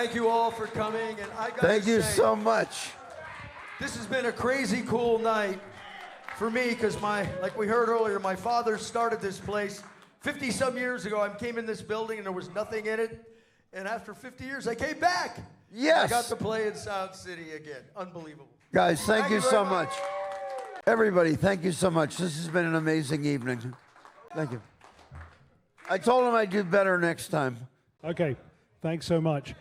Thank you all for coming, and I gotta Thank you say, so much. this has been a crazy cool night for me, because like we heard earlier, my father started this place 50-some years ago. I came in this building and there was nothing in it, and after 50 years, I came back. Yes. I got to play in Sound City again. Unbelievable. Guys, thank you very so much. Everybody, thank you so much. This has been an amazing evening. Thank you. I told him I'd do better next time. Okay, thanks so much.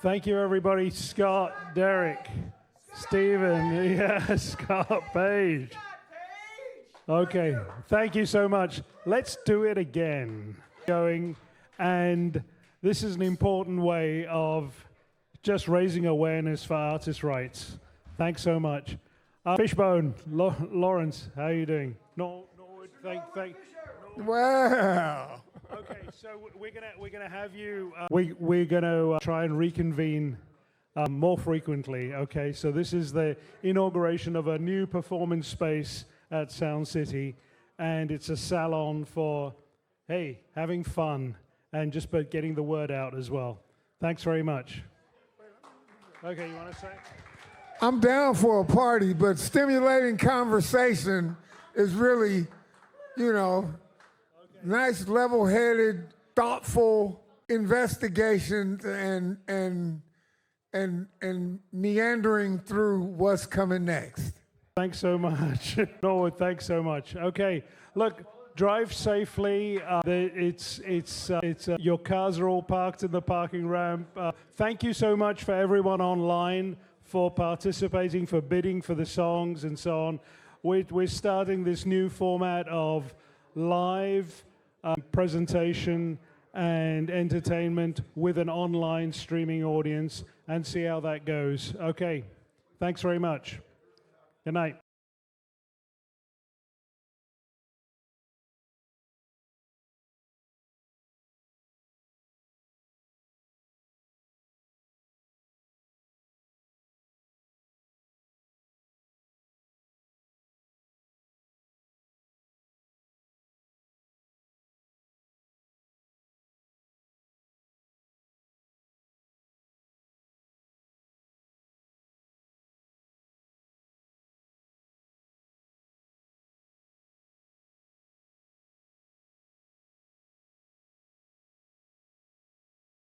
Thank you, everybody. Scott, Derek, Stephen, yeah, Scott Page. Okay, thank you so much. Let's do it again. And this is an important way of just raising awareness for artist rights. Thanks so much. Fishbone, Lawrence, how are you doing? Norwood, thank. Wow. Okay, so we're gonna have you. We're gonna try and reconvene more frequently. Okay, so this is the inauguration of a new performance space at Sound City, and it's a salon for, hey, having fun and just getting the word out as well. Thanks very much. Okay, you want to say? I'm down for a party, but stimulating conversation is really, nice, level-headed, thoughtful investigation and meandering through what's coming next. Thanks so much. Norwood, thanks so much. Okay, look, drive safely. Your cars are all parked in the parking ramp. Thank you so much for everyone online for participating, for bidding for the songs and so on. We're starting this new format of live presentation and entertainment with an online streaming audience, and see how that goes. Okay, thanks very much. Good night.